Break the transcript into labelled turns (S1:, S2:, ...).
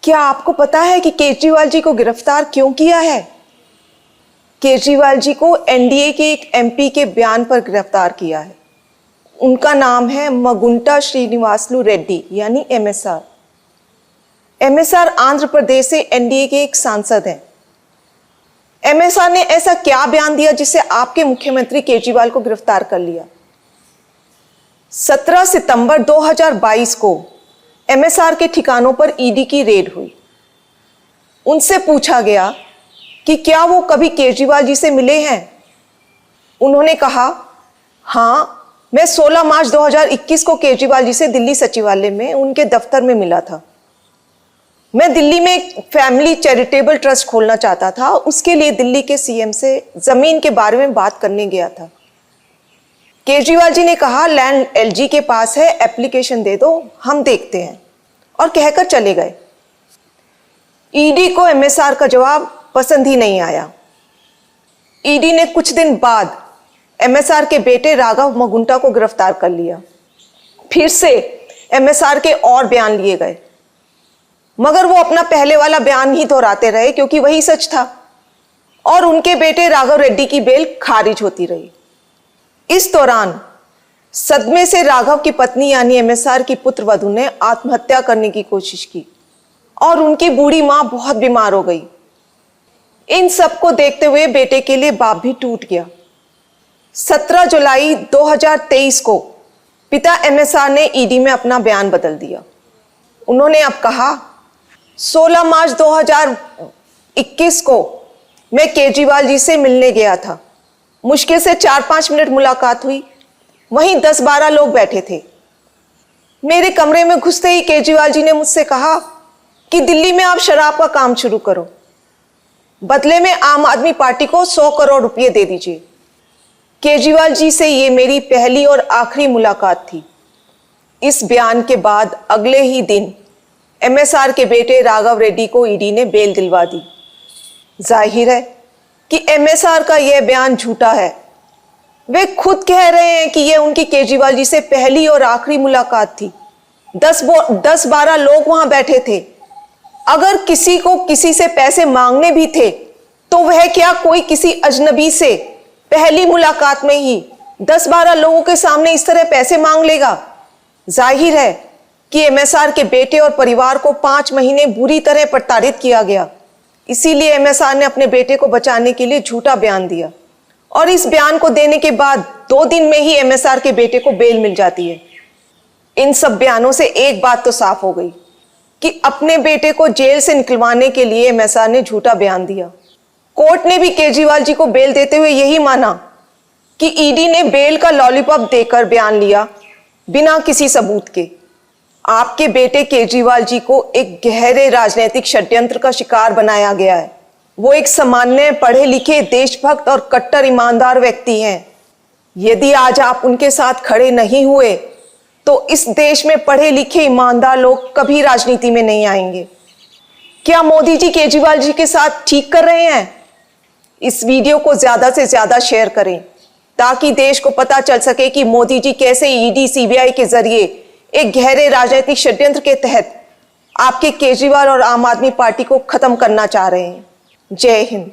S1: क्या आपको पता है कि केजरीवाल जी को गिरफ्तार क्यों किया है? केजरीवाल जी को एनडीए के एक एमपी के बयान पर गिरफ्तार किया है। उनका नाम है मगुंटा श्रीनिवासलू रेड्डी यानी एमएसआर। एमएसआर आंध्र प्रदेश से एनडीए के एक सांसद हैं। एमएसआर ने ऐसा क्या बयान दिया जिससे आपके मुख्यमंत्री केजरीवाल को गिरफ्तार कर लिया? 17 सितंबर 2022 को एमएसआर के ठिकानों पर ईडी की रेड हुई। उनसे पूछा गया कि क्या वो कभी केजरीवाल जी से मिले हैं। उन्होंने कहा, हाँ, मैं 16 मार्च 2021 को केजरीवाल जी से दिल्ली सचिवालय में उनके दफ्तर में मिला था। मैं दिल्ली में एक फैमिली चैरिटेबल ट्रस्ट खोलना चाहता था। उसके लिए दिल्ली के सीएम से जमीन के बारे में बात करने गया था। केजरीवाल जी ने कहा, लैंड एलजी के पास है, एप्लीकेशन दे दो, हम देखते हैं, और कहकर चले गए। ईडी को एमएसआर का जवाब पसंद ही नहीं आया। ईडी ने कुछ दिन बाद एमएसआर के बेटे राघव मगुंटा को गिरफ्तार कर लिया। फिर से एमएसआर के और बयान लिए गए, मगर वो अपना पहले वाला बयान ही दोहराते रहे क्योंकि वही सच था, और उनके बेटे राघव रेड्डी की बेल खारिज होती रही। इस दौरान सदमे से राघव की पत्नी यानी एमएसआर की पुत्रवधू ने आत्महत्या करने की कोशिश की और उनकी बूढ़ी मां बहुत बीमार हो गई। इन सबको देखते हुए बेटे के लिए बाप भी टूट गया। 17 जुलाई 2023 को पिता एमएसआर ने ईडी में अपना बयान बदल दिया। उन्होंने अब कहा, 16 मार्च 2021 को मैं केजरीवाल जी से मिलने गया था। मुश्किल से 4-5 मिनट मुलाकात हुई। वहीं 10-12 लोग बैठे थे। मेरे कमरे में घुसते ही केजरीवाल जी ने मुझसे कहा कि दिल्ली में आप शराब का काम शुरू करो, बदले में आम आदमी पार्टी को 100 करोड़ रुपए दे दीजिए। केजरीवाल जी से ये मेरी पहली और आखिरी मुलाकात थी। इस बयान के बाद अगले ही दिन एमएसआर के बेटे राघव रेड्डी को ईडी ने बेल दिलवा दी। जाहिर है कि एमएसआर का यह बयान झूठा है। वे खुद कह रहे हैं कि यह उनकी केजरीवाल जी से पहली और आखिरी मुलाकात थी। 10-12 लोग वहां बैठे थे। अगर किसी को किसी से पैसे मांगने भी थे तो वह क्या कोई किसी अजनबी से पहली मुलाकात में ही 10-12 लोगों के सामने इस तरह पैसे मांग लेगा? जाहिर है कि एमएसआर के बेटे और परिवार को 5 महीने बुरी तरह प्रताड़ित किया गया। इसीलिए एमएसआर ने अपने बेटे को बचाने के लिए झूठा बयान दिया, और इस बयान को देने के बाद 2 दिन में ही एमएसआर के बेटे को बेल मिल जाती है। इन सब बयानों से एक बात तो साफ हो गई कि अपने बेटे को जेल से निकलवाने के लिए एमएसआर ने झूठा बयान दिया। कोर्ट ने भी केजरीवाल जी को बेल देते हुए यही माना कि ईडी ने बेल का लॉलीपॉप देकर बयान लिया बिना किसी सबूत के। आपके बेटे केजरीवाल जी को एक गहरे राजनीतिक षड्यंत्र का शिकार बनाया गया है। वो एक सामान्य पढ़े लिखे देशभक्त और कट्टर ईमानदार व्यक्ति हैं। यदि आज आप उनके साथ खड़े नहीं हुए तो इस देश में पढ़े लिखे ईमानदार लोग कभी राजनीति में नहीं आएंगे। क्या मोदी जी केजरीवाल जी के साथ ठीक कर रहे हैं? इस वीडियो को ज्यादा से ज्यादा शेयर करें ताकि देश को पता चल सके कि मोदी जी कैसे ईडी सीबीआई के जरिए एक गहरे राजनीतिक षड्यंत्र के तहत आपके केजरीवाल और आम आदमी पार्टी को खत्म करना चाह रहे हैं। जय हिंद।